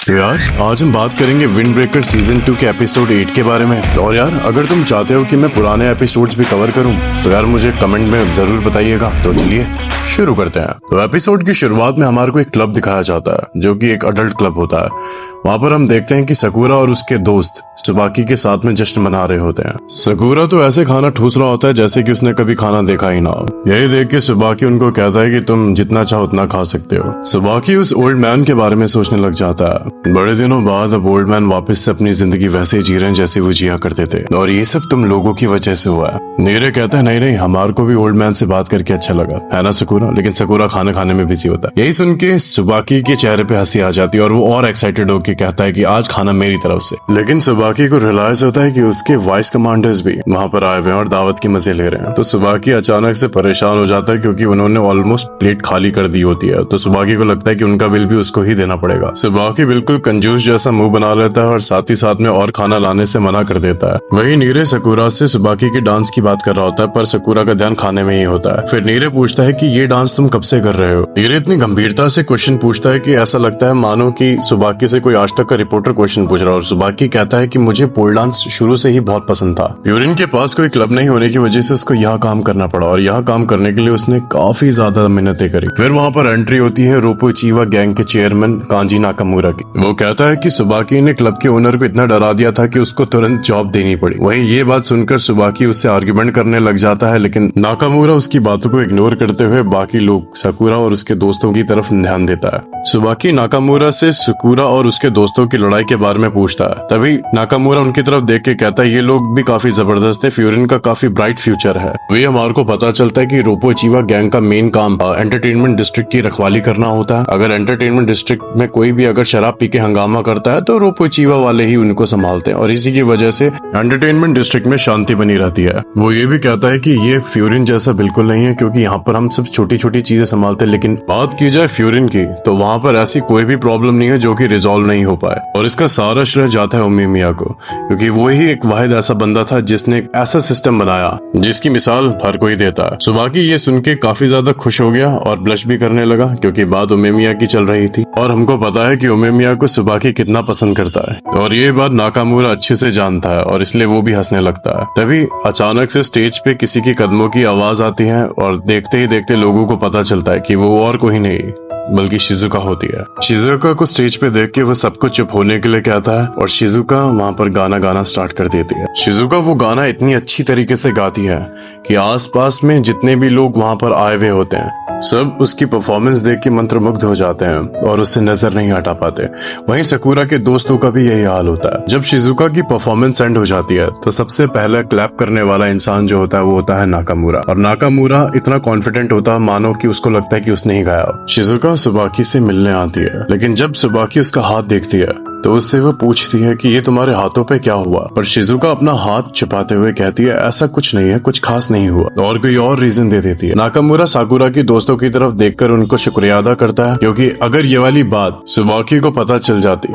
तो यार आज हम बात करेंगे विंड ब्रेकर सीजन 2 के एपिसोड 8 के बारे में। और यार अगर तुम चाहते हो कि मैं पुराने एपिसोड्स भी कवर करूं तो यार मुझे कमेंट में जरूर बताइएगा। तो चलिए शुरू करते हैं। तो एपिसोड की शुरुआत में हमारे को एक क्लब दिखाया जाता है जो कि एक अडल्ट क्लब होता है। वहाँ पर हम देखते हैं कि सकुरा और उसके दोस्त सुबाकी के साथ में जश्न मना रहे होते हैं। सकुरा तो ऐसे खाना ठूस रहा होता है जैसे कि उसने कभी खाना देखा ही ना हो। यही देख के सुबाकी उनको कहता है कि तुम जितना चाहो उतना खा सकते हो। सुबाकी उस ओल्ड मैन के बारे में सोचने लग जाता है। बड़े दिनों बाद अब ओल्ड मैन वापस से अपनी जिंदगी वैसे ही जी रहे हैं जैसे वो जिया करते थे, और ये सब तुम लोगों की वजह से हुआ है। नीरे कहता है नहीं नहीं, हमारे को भी ओल्ड मैन से बात करके अच्छा लगा, है ना सकुरा। लेकिन सकुरा खाना खाने में बिजी होता है। यही सुन के सुबाकी के चेहरे पे हंसी आ जाती है और वो और एक्साइटेड होकर कहता है कि आज खाना मेरी तरफ से। लेकिन सुबाकी को रियलाइज होता है कि उसके वाइस कमांडर्स भी वहाँ पर आए हुए हैं और दावत की मजे ले रहे हैं। तो सुबाकी अचानक से परेशान हो जाता है क्योंकि उन्होंने ऑलमोस्ट प्लेट खाली कर दी होती है। तो सुबाकी को लगता है कि उनका बिल भी उसको ही देना पड़ेगा। सुबाकी बिल्कुल कंजूस जैसा मुंह बना लेता है और साथ ही साथ में और खाना लाने से मना कर देता है। वही नीरे सकुरा से सुबाकी के डांस की बात कर रहा होता है, पर सकुरा का ध्यान खाने में ही होता है। फिर नीरे पूछता है कि ये डांस तुम कब से कर रहे हो। नीरे इतनी गंभीरता से क्वेश्चन पूछता है कि ऐसा लगता है मानो कि सुबाकी से कोई आज तक का रिपोर्टर क्वेश्चन पूछ रहा है। और सुबाकी कहता है कि मुझे पोल डांस शुरू से ही बहुत पसंद था। यूरिन के पास कोई क्लब नहीं होने की वजह से उसको यहाँ काम करना पड़ा और यहाँ काम करने के लिए उसने काफी ज्यादा मेहनतें करी। फिर वहाँ पर एंट्री होती है रोपो चीवा गैंग के चेयरमैन कांजी नाकामुरा की। वो कहता है कि सुबाकी ने क्लब के ओनर को इतना डरा दिया था कि उसको तुरंत जॉब देनी पड़ी। वहीं ये बात सुनकर सुबाकी उससे आर्ग्यूमेंट करने लग जाता है, लेकिन नाकामुरा उसकी बातों को इग्नोर करते हुए बाकी लोग सकुरा और उसके दोस्तों की तरफ ध्यान देता है। सुबाकी नाकामुरा से सकुरा और उसके दोस्तों की लड़ाई के बारे में पूछता है। तभी नाकामुरा उनकी तरफ देख के कहता है ये लोग भी काफी जबरदस्त है, फ्यूरिन का काफी ब्राइट फ्यूचर है। वे हमारे को पता चलता है कि रोपो चीवा गैंग का मेन काम एंटरटेनमेंट डिस्ट्रिक्ट की रखवाली करना होता है। अगर एंटरटेनमेंट डिस्ट्रिक्ट में कोई भी अगर शराब पी के हंगामा करता है तो रोपो चीवा वाले ही उनको संभालते हैं और इसी की वजह से एंटरटेनमेंट डिस्ट्रिक्ट में शांति बनी रहती है। वो ये भी कहता है कि ये फ्यूरिन जैसा बिल्कुल नहीं है क्योंकि यहाँ पर हम सब छोटी छोटी चीजें संभालते हैं, लेकिन बात की जाए फ्यूरिन की तो वहाँ पर ऐसी कोई भी प्रॉब्लम नहीं है जो कि रिजॉल्व नहीं हो पाए। और इसका सारा श्रेय जाता है उमिमिया को, क्योंकि वो ही एक वाहिद ऐसा बंदा था जिसने एक ऐसा सिस्टम बनाया जिसकी मिसाल हर कोई देता है। सुबाकी ये सुन के काफी ज्यादा खुश हो गया और ब्लश भी करने लगा क्योंकि बात उमिमिया की चल रही थी और हमको पता है कि उमिमिया को सुबाकी कितना पसंद करता है और ये बात नाकामुरा अच्छे से जानता है और इसलिए वो भी हंसने लगता है। तभी अचानक से स्टेज पे किसी की कदमों की आवाज आती है और देखते ही देखते लोगों को पता चलता है कि वो और कोई नहीं बल्कि शिजुका होती है। शिजुका को स्टेज पे देख के वो सबको चुप होने के लिए कहता है और शिजुका वहाँ पर गाना गाना स्टार्ट कर देती है। शिजुका वो गाना इतनी अच्छी तरीके से गाती है कि आसपास में जितने भी लोग वहाँ पर आए हुए होते हैं सब उसकी परफॉर्मेंस देख के मंत्रमुग्ध हो जाते हैं और उससे नजर नहीं हटा पाते। वहीं सकुरा के दोस्तों का भी यही हाल होता है। जब शिजुका की परफॉर्मेंस एंड हो जाती है तो सबसे पहले क्लैप करने वाला इंसान जो होता है वो होता है नाकामुरा। और नाकामुरा इतना कॉन्फिडेंट होता है मानो कि उसको लगता है कि उसने ही गाया। शिजुका सुबाकी से मिलने आती है, लेकिन जब सुबाकी उसका हाथ देखती है तो उससे वो पूछती है कि ये तुम्हारे हाथों पे क्या हुआ। पर शिजुका अपना हाथ छुपाते हुए कहती है ऐसा कुछ नहीं है, कुछ खास नहीं हुआ, और कोई और रीजन दे देती है। नाकामुरा साकुरा की दोस्तों की तरफ देखकर उनको शुक्रिया अदा करता है क्योंकि अगर ये वाली बात सुबाकी को पता चल जाती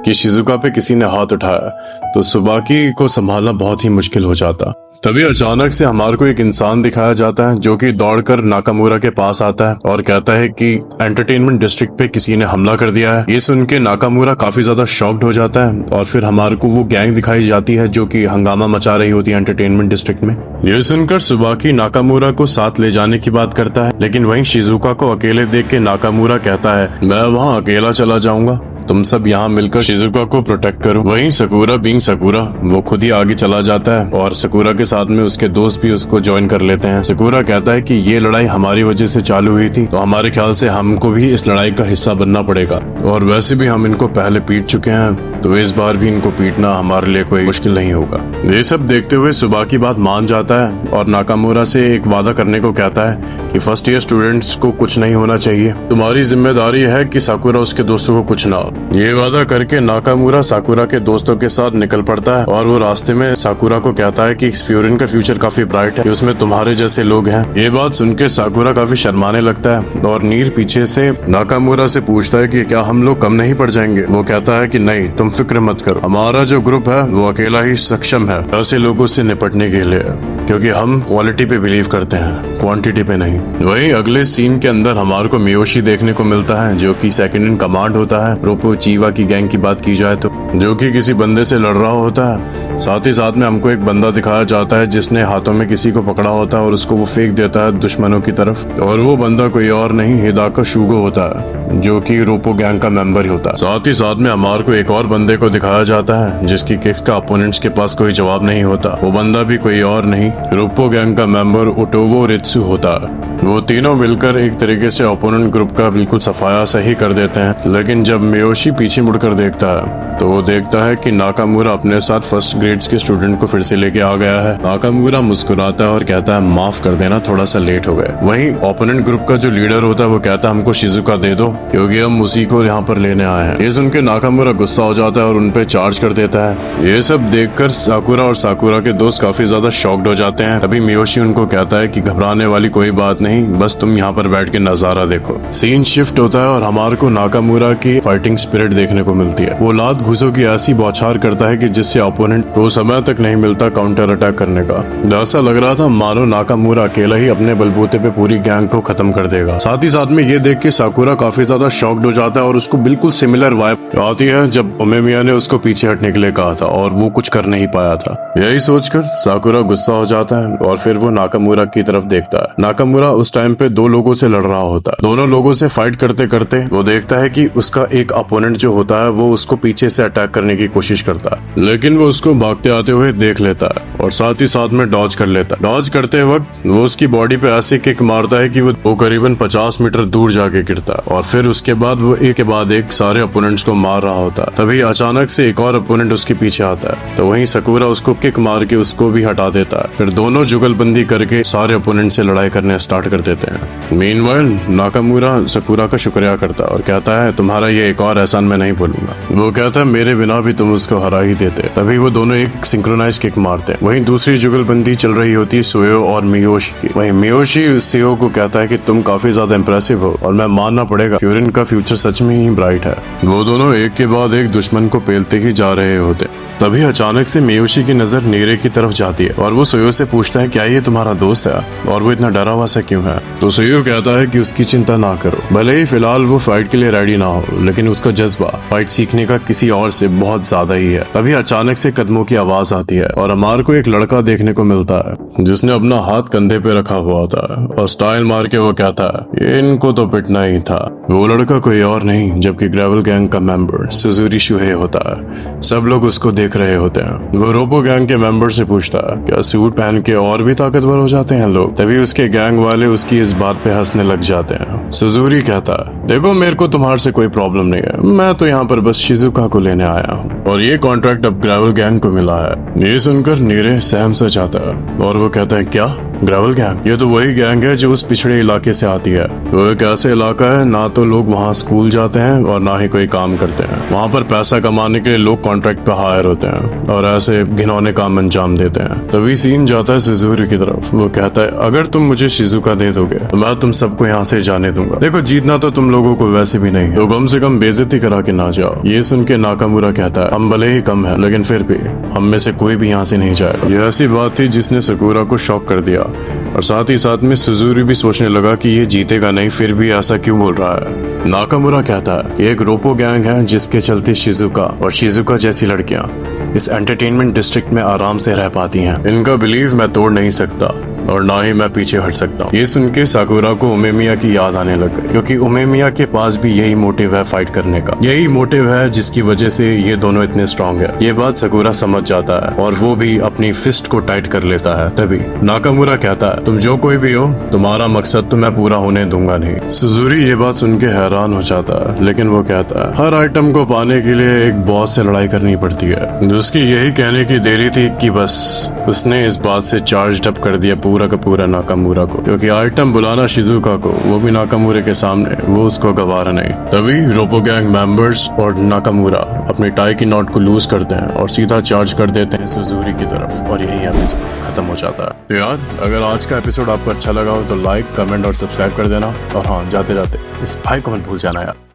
कि शिजुका पे किसी ने हाथ उठाया तो सुबाकी को संभालना बहुत ही मुश्किल हो जाता। तभी अचानक से हमारे को एक इंसान दिखाया जाता है जो कि दौड़कर नाकामुरा के पास आता है और कहता है कि एंटरटेनमेंट डिस्ट्रिक्ट पे किसी ने हमला कर दिया है। ये सुन के नाकामुरा काफी ज्यादा शॉक्ड हो जाता है और फिर हमारे को वो गैंग दिखाई जाती है जो कि हंगामा मचा रही होती है एंटरटेनमेंट डिस्ट्रिक्ट में। ये सुनकर सुबाकी नाकामुरा को साथ ले जाने की बात करता है, लेकिन वहीं शिजुका को अकेले देख के नाकामुरा कहता है मैं वहाँ अकेला चला जाऊंगा, तुम सब यहाँ मिलकर शिजुका को प्रोटेक्ट करो। वहीं सकुरा बीइंग सकुरा वो खुद ही आगे चला जाता है और सकुरा के साथ में उसके दोस्त भी उसको ज्वाइन कर लेते हैं। सकुरा कहता है कि ये लड़ाई हमारी वजह से चालू हुई थी तो हमारे ख्याल से हमको भी इस लड़ाई का हिस्सा बनना पड़ेगा और वैसे भी हम इनको पहले पीट चुके हैं तो इस बार भी इनको पीटना हमारे लिए कोई मुश्किल नहीं होगा। ये सब देखते हुए सुबाकी बात मान जाता है और नाकामुरा से एक वादा करने को कहता है कि फर्स्ट ईयर स्टूडेंट्स को कुछ नहीं होना चाहिए, तुम्हारी जिम्मेदारी है कि साकुरा उसके दोस्तों को कुछ ना हो। ये वादा करके नाकामुरा साकुरा के दोस्तों के साथ निकल पड़ता है और वो रास्ते में साकुरा को कहता है कि फ्यूरिन का फ्यूचर काफी ब्राइट है, उसमें तुम्हारे जैसे लोग हैं। ये बात सुन के साकुरा काफी शर्माने लगता है और नीर पीछे से नाकामुरा से पूछता है कि क्या हम लोग कम नहीं पड़ जाएंगे। वो कहता है कि नहीं, तुम फिक्र मत करो, हमारा जो ग्रुप है वो अकेला ही सक्षम है ऐसे लोगों से निपटने के लिए। क्योंकि हम क्वालिटी पे बिलीव करते हैं, क्वांटिटी पे नहीं। वहीं अगले सीन के अंदर हमारे को मियोशी देखने को मिलता है, जो कि सेकंड इन कमांड होता है रोपो चिवा की गैंग की बात की जाए तो, जो कि किसी बंदे से लड़ रहा होता है। साथ ही साथ में हमको एक बंदा दिखाया जाता है जिसने हाथों में किसी को पकड़ा होता है और उसको वो फेंक देता है दुश्मनों की तरफ, और वो बंदा कोई और नहीं हिदाका शूगो होता है, जो कि रोपो गैंग का मेंबर ही होता है। साथ ही साथ में हमारे को एक और बंदे को दिखाया जाता है जिसकी किक का अपोनेंट्स के पास कोई जवाब नहीं होता। वो बंदा भी कोई और नहीं रोपो गैंग का मेंबर ओटोवो रित्सु होता है। वो तीनों मिलकर एक तरीके से ओपोनेंट ग्रुप का बिल्कुल सफाया सही कर देते हैं। लेकिन जब मियोशी पीछे मुड़कर देखता है तो वो देखता है कि नाकामुरा अपने साथ फर्स्ट ग्रेड्स के स्टूडेंट को फिर से लेके आ गया है। नाकामुरा मुस्कुराता है और कहता है माफ कर देना, थोड़ा सा लेट हो गए। वहीं ओपोनेंट ग्रुप का जो लीडर होता है वो कहता है हमको शिजुका दे दो क्योंकि हम उसी को यहाँ पर लेने आए हैं। ये सुन के नाकामुरा गुस्सा हो जाता है और उनपे चार्ज कर देता है। ये सब देखकर साकुरा और साकुरा के दोस्त काफी ज्यादा शॉक्ड हो जाते हैं। तभी मियोशी उनको कहता है कि घबराने वाली कोई बात नहीं, बस तुम यहाँ पर बैठ के नजारा देखो। सीन शिफ्ट होता है और हमारे को नाकामुरा की फाइटिंग स्पिरिट देखने को मिलती है। वो लात घुसों की ऐसी बौछार करता है कि जिससे ओपोनेंट को समय तक नहीं मिलता काउंटर अटैक करने का। ऐसा लग रहा था मानो नाकामुरा अकेला ही अपने बलबूते पे पूरी गैंग को खत्म कर देगा। साथ ही साथ में ये देख के साकुरा काफी ज्यादा शॉक्ड हो जाता है और उसको बिल्कुल सिमिलर वाइब आती है जब उमेमिया ने उसको पीछे हटने के लिए कहा था और वो कुछ कर नहीं पाया था। यही सोचकर साकुरा गुस्सा हो जाता है और फिर वो नाकामुरा की तरफ देखता है। नाकामुरा उस टाइम पे दो लोगों से लड़ रहा होता है। दोनों लोगों से फाइट करते करते वो देखता है कि उसका एक अपोनेंट जो होता है वो उसको पीछे से अटैक करने की कोशिश करता है, लेकिन वो उसको भागते आते हुए देख लेता है और साथ ही साथ में डॉज कर लेता है। डॉज करते वक्त वो उसकी बॉडी पे ऐसे किक मारता है कि वो करीबन 50 मीटर दूर जाके गिरता है और फिर उसके बाद वो एक के बाद एक सारे अपोनेंट्स को मार रहा होता है। तभी अचानक से एक और अपोनेंट उसके पीछे आता है तो वहीं साकुरा उसको किक मार के उसको भी हटा देता है। फिर दोनों जुगलबंदी करके सारे अपोनेंट से लड़ाई करने स्टार्ट कर देते हैं। मीनवाइल नाकामुरा साकुरा का शुक्रिया करता है और कहता है तुम्हारा ये एक और एहसान मैं नहीं भूलूंगा। वो कहता है मेरे बिना भी तुम उसको हरा ही देते। तभी वो दोनों एक सिंक्रोनाइज किक मारते हैं। वहीं दूसरी जुगलबंदी चल रही होती है सोयो और मियोशी की। वहीं मियोशी सेओ को कहता है कि तुम काफी ज्यादा इंप्रेसिव हो और मैं मानना पड़ेगा क्यूरिन का फ्यूचर सच में ही ब्राइट है। वो दोनों एक के बाद एक दुश्मन को पेलते ही जा रहे होते। तभी अचानक से मियोशी की नजर नीरे की तरफ जाती है और वो सोयो से पूछता है क्या ये तुम्हारा दोस्त है और वो इतना डरा हुआ सा क्यों है। तो सोयो कहता है कि उसकी चिंता ना करो, भले ही फिलहाल वो फाइट के लिए रेडी ना हो लेकिन उसका जज्बा फाइट सीखने का किसी और से बहुत ज्यादा ही है। तभी अचानक से कदमों की आवाज आती है और अमार को एक लड़का देखने को मिलता है जिसने अपना हाथ कंधे पे रखा हुआ था और स्टाइल मार के वो कहता है इनको तो पिटना ही था। वो लड़का कोई और नहीं जबकि ग्रेवल गैंग का मेंबर सुजुरी शुहे होता है। सब लोग उसको देख रहे होते हैं। वो रोपो गैंग के मेंबर से पूछता है क्या सूट पहन के और भी ताकतवर हो जाते हैं लोग। तभी उसके गैंग वाले उसकी इस बात पे हंसने लग जाते हैं। सुजुरी कहता है देखो मेरे को तुम्हारे से कोई प्रॉब्लम नहीं है, मैं तो यहाँ पर बस शिजुका को लेने आया हूँ और ये कॉन्ट्रैक्ट अब ग्रेवल गैंग को मिला है। ये सुनकर नीरे सहम सा जाता है और वो कहता है क्या ग्रेवल गैंग? ये तो वही गैंग है जो उस पिछड़े इलाके से आती है। वो एक ऐसे इलाका है ना तो लोग वहाँ स्कूल जाते हैं और ना ही कोई काम करते हैं। वहाँ पर पैसा कमाने के लिए लोग कॉन्ट्रैक्ट पे हायर होते हैं और ऐसे घिनौने काम अंजाम देते हैं। तभी सीन जाता है सुजुरी की तरफ। वो कहता है अगर तुम मुझे शिजुका दे दोगे तो मैं तुम सबको यहाँ से जाने दूंगा। देखो जीतना तो तुम लोगों को वैसे भी नहीं है तो कम से कम बेइज्जती करा के ना जाओ। ये सुन के नाकामुरा कहता है हम भले ही कम है लेकिन फिर भी हम में से कोई भी यहाँ से नहीं जाएगा। यह ऐसी बात थी जिसने साकुरा को शॉक कर दिया और साथ ही साथ में सुजुरी भी सोचने लगा कि ये जीतेगा नहीं, फिर भी ऐसा क्यों बोल रहा है। नाकामुरा कहता है कि एक रोपो गैंग है जिसके चलते शिजुका और शिजुका जैसी लड़कियां इस एंटरटेनमेंट डिस्ट्रिक्ट में आराम से रह पाती हैं। इनका बिलीव मैं तोड़ नहीं सकता और ना ही मैं पीछे हट सकता हूँ। ये सुन के साकुरा को उमेमिया की याद आने लग गई क्योंकि उमेमिया के पास भी यही मोटिव है फाइट करने का। यही मोटिव है जिसकी वजह से ये दोनों इतने स्ट्रांग है। ये बात साकुरा समझ जाता है और वो भी अपनी फिस्ट को टाइट कर लेता है। तभी नाकामुरा कहता है तुम जो कोई भी हो तुम्हारा मकसद तो मैं पूरा होने दूंगा नहीं। सुजुरी ये बात सुन के हैरान हो जाता है लेकिन वो कहता है हर आइटम को पाने के लिए एक बॉस से लड़ाई करनी पड़ती है। उसकी यही कहने की देरी थी कि बस उसने इस बात से चार्ज अप कर दिया पूरा का पूरा नाकामुरा को क्योंकि आइटम बुलाना शिजुका को वो भी नाकामुरा के सामने वो उसको गवारा नहीं। तभी रोपो गैंग मेंबर्स और नाकामुरा अपनी टाई की नॉट को लूज करते हैं और सीधा चार्ज कर देते हैं सुजुरी की तरफ और यही एपिसोड खत्म हो जाता है। तो यार अगर आज का एपिसोड आपको अच्छा लगा हो तो लाइक कमेंट और सब्सक्राइब कर देना और हाँ जाते जाते इस भाई को मत भूल जाना यार।